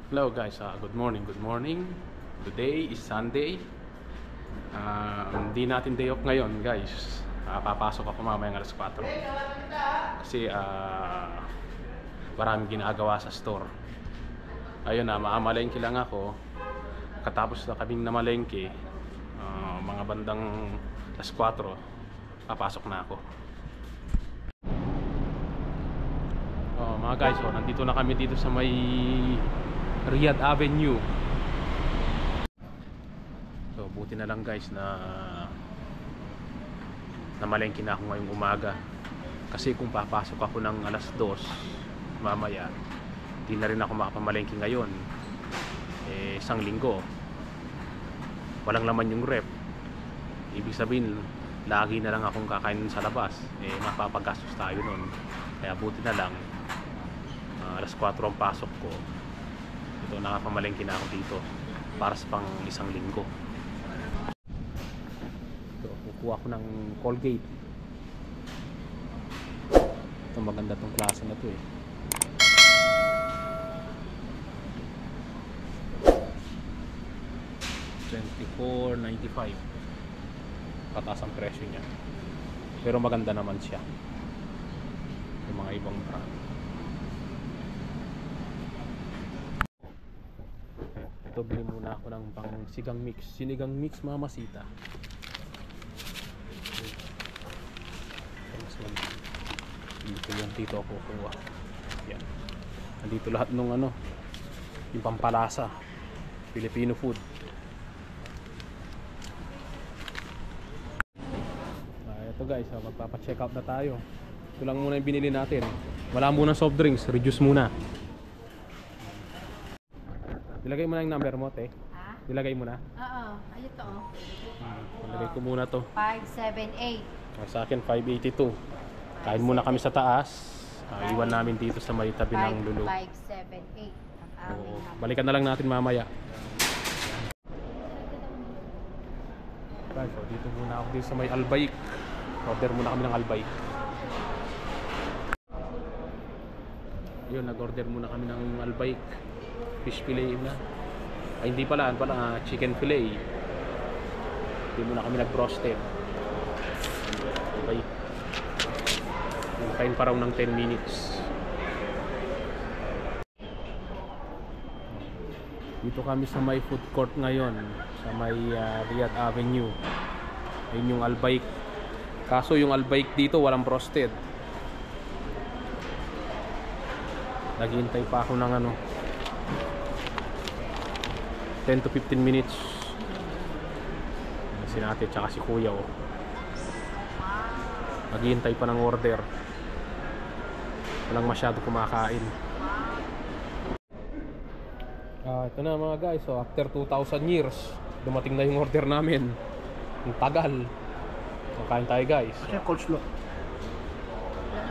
Hello guys, good morning, good morning. Today is Sunday. Hindi natin day off ngayon guys. Papasok ako mamayang alas 4. Kasi maraming ginagawa sa store. Ayun na, maamalengke lang ako. Katapos na kaming namalengke, mga bandang alas 4, papasok na ako. Mga guys, nandito na kami dito sa may Riyadh Avenue. So buti na lang guys na namalengke na ako ngayong umaga. Kasi kung papasok ako ng alas 2 mamaya, di na rin ako makapamalengke ngayon. Isang linggo walang laman yung rep. Ibig sabihin lagi na lang akong kakain sa labas. Mapapagastos tayo nun. Kaya buti na lang alas 4 ang pasok ko. Ito, nakapamalengke na ako dito para sa pang isang linggo. Ito, kukuha ko ng Colgate. Ito, maganda tong klase na to eh. $24.95. Pataas ang presyo niya. Pero maganda naman siya. Yung mga ibang brand. Ito, bili muna ako ng pang sigang mix. Sinigang mix mamasita. Dito yan, dito ako kukuha. Yan. Nandito lahat nung yung pampalasa. Filipino food. Ito guys, magpapa-check out na tayo. Ito lang muna yung binili natin. Wala muna soft drinks, reduce muna. Ilagay mo na yung number mo, te. Ha? Ilagay mo na. Oo, ayun to. Ilagay ko muna to. 578. Sa akin, 582. Kain muna kami sa taas. Iwan namin dito sa may tabi ng Lulu. 578. Oo. Balikan na lang natin mamaya. So, dito muna ako dito sa may Albaik. Order muna kami ng Albaik. Yun, nag-order muna kami ng Albaik. Fish fillet na. Ay hindi pala, chicken fillet. Hindi muna kami nag-roasted. Okay. Nantayin pa raw ng 10 minutes. Dito kami sa may food court ngayon. Sa may Riyadh Avenue. Ayun yung Albaik. Kaso yung Albaik dito walang roasted. Naghihintay pa ako ng 10 to 15 minutes. Si Nate tsaka si Kuya naghihintay pa ng order. Walang masyado kumakain. Ito na mga guys, after 2,000 years dumating na yung order namin. Ang tagal. Kain tayo guys. Kasi coleslaw. Wala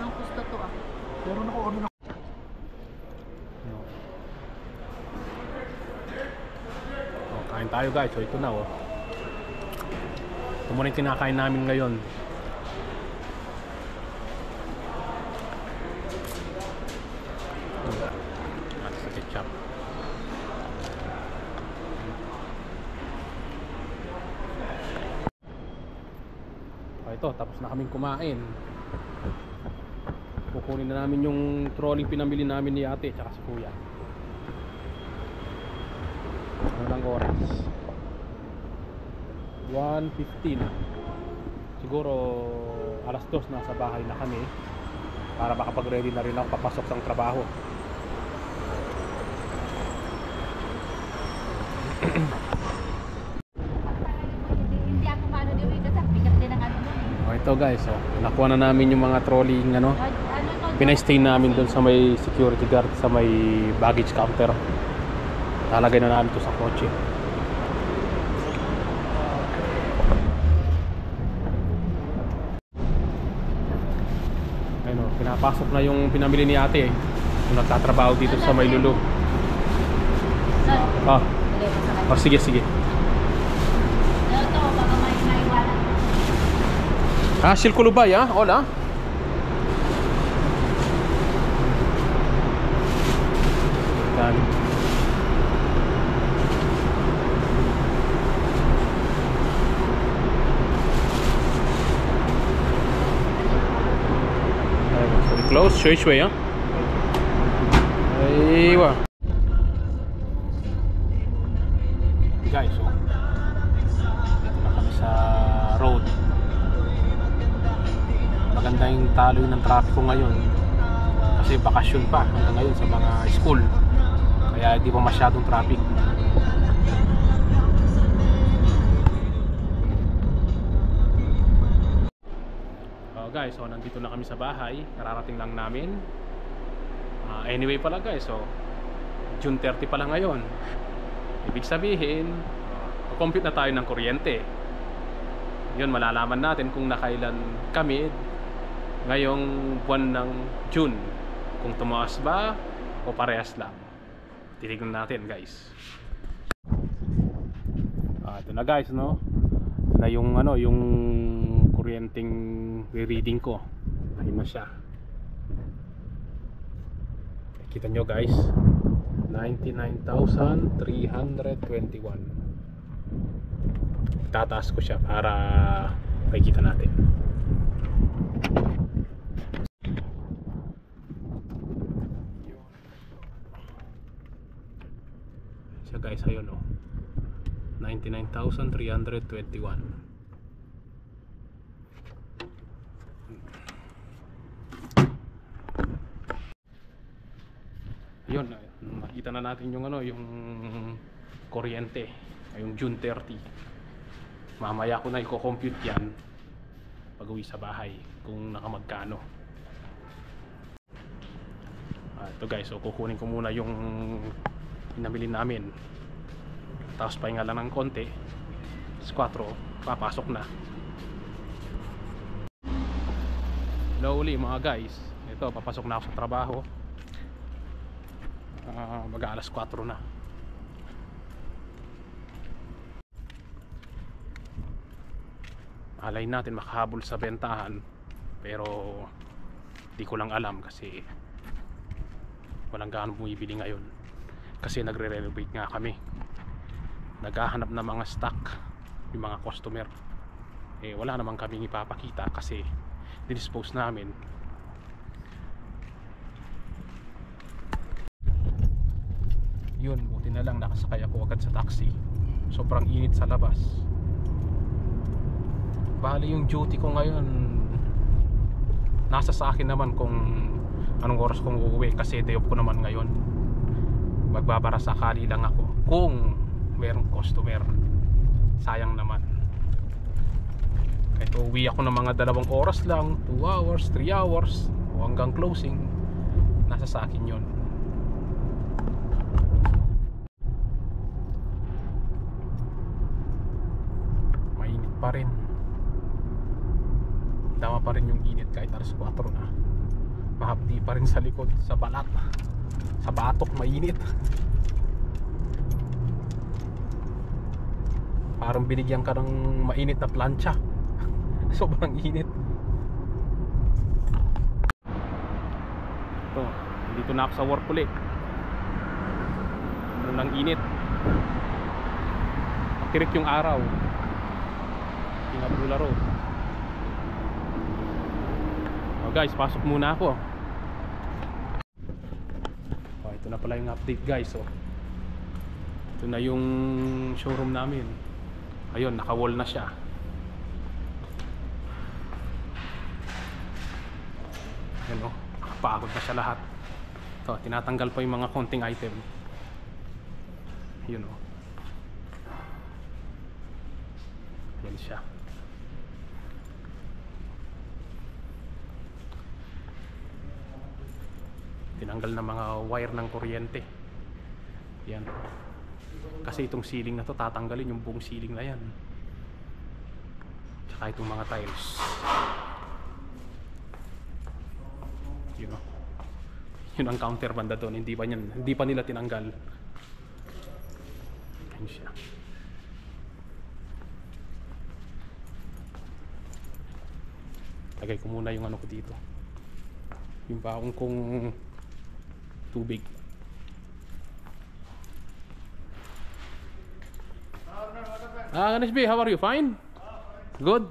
namang gusto to Pero naka-order na. Kain tayo guys. So ito na ito muna yung kinakain namin ngayon. At sa ketchup. Ito, tapos na kaming kumain. Kukunin na namin yung trolling pinamili namin ni ate tsaka si kuya. Ano lang oras? 1:15. Siguro alas 2 nasa bahay na kami para makapag-ready na rin ako papasok sa trabaho. Hindi ako paano dito sa pick up din ng Ito guys, nakuha na namin yung mga trolling pinay-stay namin doon sa may security guard sa may baggage counter. Lalagay na namin ito sa kotse. Ayun, pinapasok na yung pinamili ni ate yung nagtatrabaho dito sa may Lulu. Sige. Ito, baka may naiwanan. Silkulubay hola. Yan. 水啊。Aywa. Guys, so dito na kami sa road. Maganda yung taloy ng trapiko ngayon kasi bakasyon pa hanggang ngayon sa mga school, kaya hindi pa masyadong traffic. Guys, so nandito na kami sa bahay, kararating lang namin. Anyway pala guys, so June 30 pa lang ngayon. Ibig sabihin, compute na tayo ng kuryente. Yun, malalaman natin kung nakailan kami ngayong buwan ng June, kung tumaas ba o parehas lang. Titignan natin guys. Ito na guys, no? Ito na yung ano, yung kuryenteng reading ko. Ayun na siya. Kita nyo guys, 99,321. Tataas ko siya para makikita natin. Siya guys, ayun o, 99,321. Yun, nakita na natin yung ano, yung kuryente ngayong June 30. Mamaya ko na i-compute yan pag uwi sa bahay kung nakamagkano. Ito guys, so kukunin ko muna yung pinamili namin, tapos pahinga lang ng konti, 4 papasok na. Hello uli mga guys, ito papasok na ako sa trabaho. Mag-aalas 4 na. Alay natin makahabol sa bentahan, pero di ko lang alam kasi walang gaano bumibili ngayon, kasi nagre-renovate nga kami, naghahanap ng mga stock yung mga customer. Wala namang kaming ipapakita kasi dinispose namin. Yun, buti na lang nakasakay ako agad sa taxi. Sobrang init sa labas. Bali yung duty ko ngayon, nasa sa akin naman kung anong oras kong uuwi, kasi day off ko naman ngayon. Magbabara sakali lang ako kung merong customer. Sayang naman. Kahit uuwi ako ng mga 2 oras lang, 2 hours, 3 hours o hanggang closing, nasa sa akin yun. Pa rin, tama pa rin yung init kahit alas 4 na. Mahapdi pa rin sa likod, sa balat, sa batok, mainit. Parang binigyan ka ng mainit na plancha. Sobrang init. Ito, dito na ako sa work ulit. Nang init, tirik yung araw. Abdullah Road. Guys, pasok muna ako. Ito na pala yung update guys. Ito na yung showroom namin. Ayun, naka-wall na siya. Ayun o, nakapagod na siya lahat. Ito, tinatanggal pa yung mga konting item. Ayun o. Yan siya. Tinanggal na mga wire ng kuryente. Yan. Kasi itong ceiling na to, tatanggalin yung buong ceiling na yan. Tsaka itong mga tiles. Yun o. Yun ang counter banda doon. Hindi pa nila tinanggal. Yan siya. Lagay ko muna yung ano ko dito, yung baong kong tubig. Ganesh B, how are you? Fine? Good?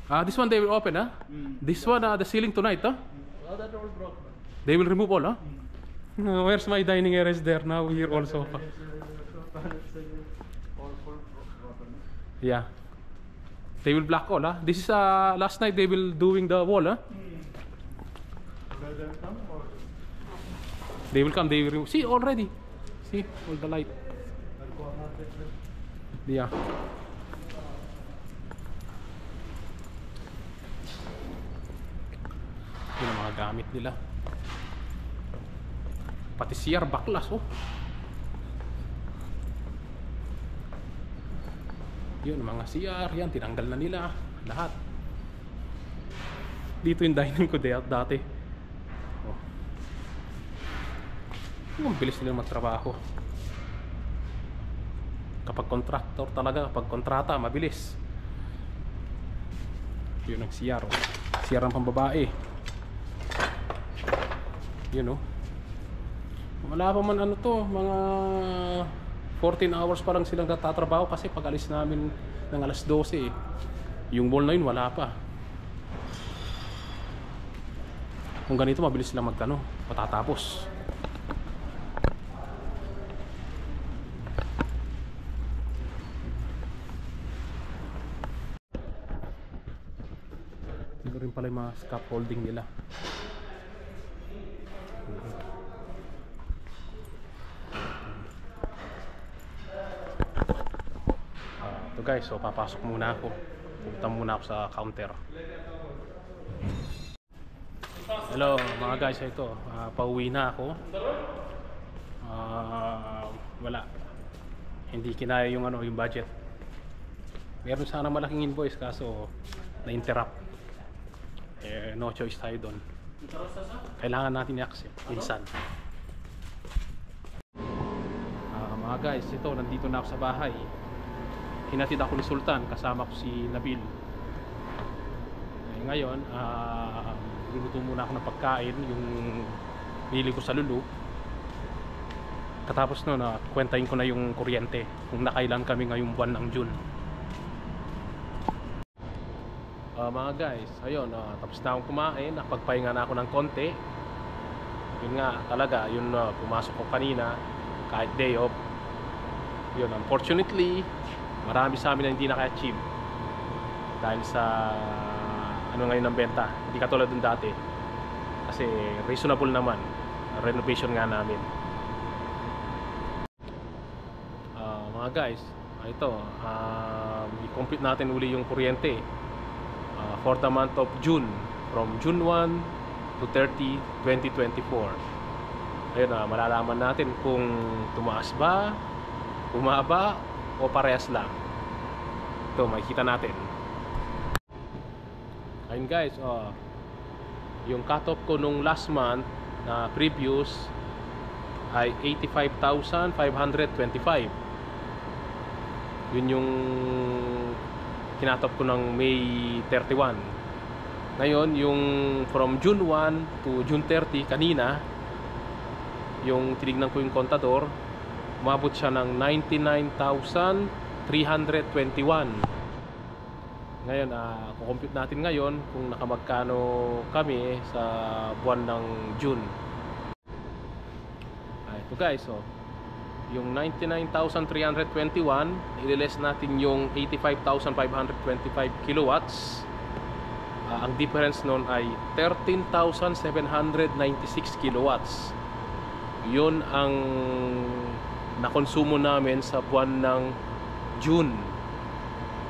This one they will open, huh? This one, the ceiling tonight, huh? Oh, that all broke. They will remove all, huh? Where's my dining area is there now? Here also. All full rotten. Yeah. They will block all, huh? This is last night they will doing the wall, huh? Will they come or? They will come, they will remove. See already. See all the light. Yeah. Yun ang mga gamit nila. Pati CR baklas, oh. Yun ang mga CR, yan tinanggal na nila lahat. Dito yung dining ko dati. Oh. Ang bilis nila magtrabaho. Kapag contractor talaga, kapag kontrata, mabilis. Yun ang CR, oh. CR ang pambabae. Yun, oh. Wala pa man ano to, mga 14 hours pa lang silang natatrabaho kasi pag alis namin ng alas 12 yung mall na yun wala pa. Kung ganito mabilis silang matatapos. Ito rin pala yung mga scaffolding nila. Ito guys, so papasok muna ako. Pupunta muna ako sa counter. Hello mga guys, ito pauwi na ako. Wala, hindi kinaya yung yung budget. Meron sana malaking invoice kaso na-interrupt. No choice tayo doon. Kailangan natin i-accept minsan. Mga guys, ito nandito na ako sa bahay. Hinatid ako ni Sultan, kasama ko si Nabil. Ngayon, luluto muna ako ng pagkain, yung bili ko sa Lulu. Katapos nun, kwentahin ko na yung kuryente, kung nakailan kami ngayong buwan ng June. Mga guys, ayun, tapos na akong kumain, nakapagpahinga na ako ng konti. Yun nga, talaga, yun pumasok ko kanina, kahit day off. Yun, unfortunately, marami sa amin na hindi naka-achieve dahil sa ngayon ng benta. Hindi katulad dun dati kasi reasonable naman, renovation nga namin. Mga guys, ito i-complete natin uli yung kuryente for the month of June, from June 1 to 30, 2024. Ayun, malalaman natin kung tumaas ba, bumaba o parehas lang. Ito, makikita natin. Ayun guys, yung cut-off ko nung last month na previous ay 85,525. Yun yung kinatop ko ng May 31. Ngayon, yung from June 1 to June 30 kanina, yung tinignan ko yung kontador, umabot siya ng 99,321. Ngayon, kukompute natin ngayon kung nakamagkano kami sa buwan ng June. Ito guys, yung 99,321, i-less natin yung 85,525 kilowatts. Ang difference nun ay 13,796 kilowatts. Yun ang nakonsumo namin sa buwan ng June.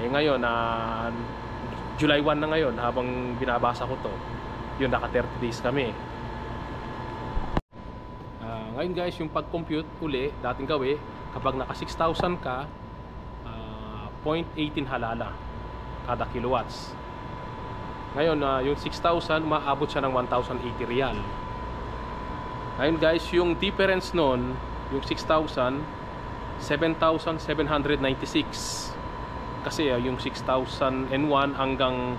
Ngayon, July 1 na ngayon, habang binabasa ko to, yun, naka 30 days kami. Ngayon guys, yung pag-compute uli, dating gawi, kapag naka 6,000 ka, 0.18 halala kada kilowatts. Ngayon, yung 6,000, maabot siya ng 1,080 real. Ngayon guys, yung difference nun, yung 6,000, 7,796. Kasi yung 6,001 hanggang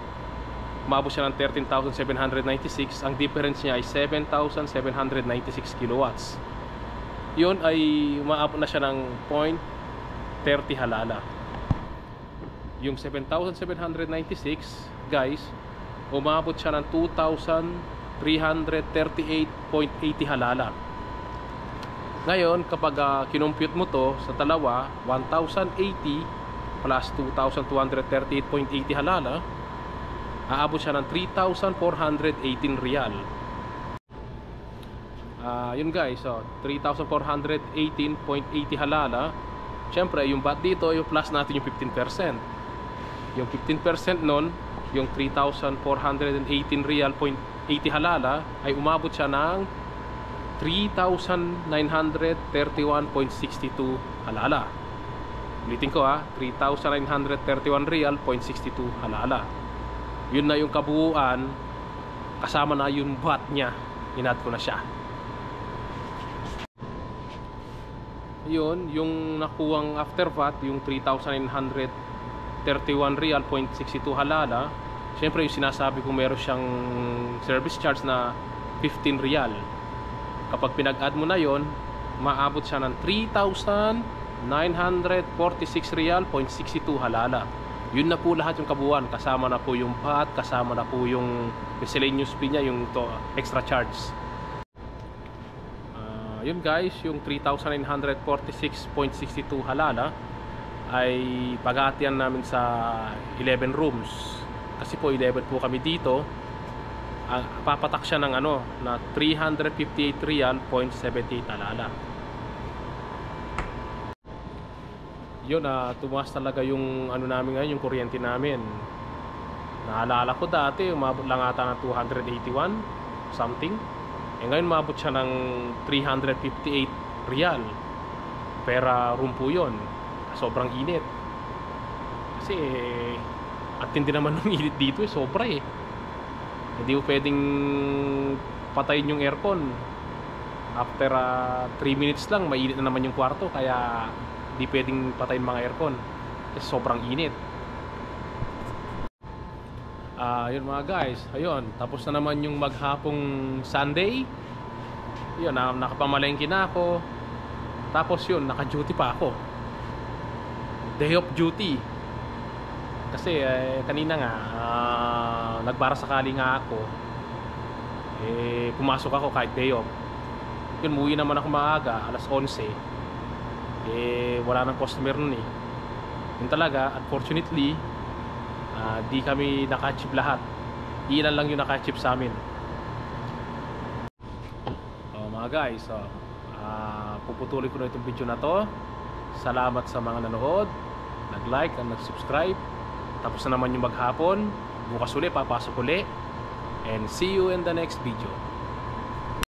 maabot siya ng 13,796, ang difference niya ay 7,796 kilowatts. Yun ay maabot na siya ng 0.30 halala. Yung 7,796 guys, umabot siya ng 2,338.80 halala. Ngayon, kapag kinumpute mo to sa dalawa, 1,080 plus 2,238.80 halala, aabot siya ng 3,418 riyal. Yun guys, 3,418.80 halala. Siyempre, yung VAT dito, yung plus natin yung 15%. Yung 15% nun, yung 3,418 riyal 80 halala, ay umabot siya ng 3,931.62 halala. Ulitin ko 3,931 riyal 62 halala. Yun na yung kabuuan, kasama na yung VAT niya. Inad ko na siya. Yun, yung nakuwang after VAT, yung 3,931 riyal 62 halala. Siyempre yung sinasabi ko, meron siyang service charge na 15 riyal. Kapag pinag-add mo na yon, maabot siya ng 3,946 riyal 62 halala. Yun na po lahat yung kabuuan. Kasama na po yung VAT, kasama na po yung miscellaneous fee niya, yung extra charge. Yun guys, yung 3,946.62 halala ay pag-aatian namin sa 11 rooms. Kasi po 11 po kami dito. Papatak siya ng na 358 riyal 78 halala. Yun, tumaas talaga yung namin ngayon, yung kuryente namin. Naalala ko dati, umabot lang ata ng 281 something. Ngayon umabot siya ng 358 riyal per room po yun. Sobrang init. Kasi at hindi naman ng init dito, sobra eh. Hindi mo pwedeng patayin yung aircon. After 3 minutes lang, mainit na naman yung kwarto. Kaya hindi pwedeng patayin mga aircon kasi sobrang init. Yun mga guys, ayun, tapos na naman yung maghapong Sunday. Yun, nakapamalengke na ako. Tapos yun, naka-duty pa ako. Day of duty. Kasi kanina nga nagbara sakali nga ako. Pumasok ako kahit day off. Yun, muwi naman ako maaga, alas 11. Wala nang customer nun eh. Yun talaga, unfortunately, di kami naka-achieve lahat. Ilan lang yung naka-achieve sa amin. Mga guys, puputuloy ko na itong video na to. Salamat sa mga nanood, nag-like at nag-subscribe. Tapos na naman yung maghapon. Bukas uli, papasok uli. And see you in the next video.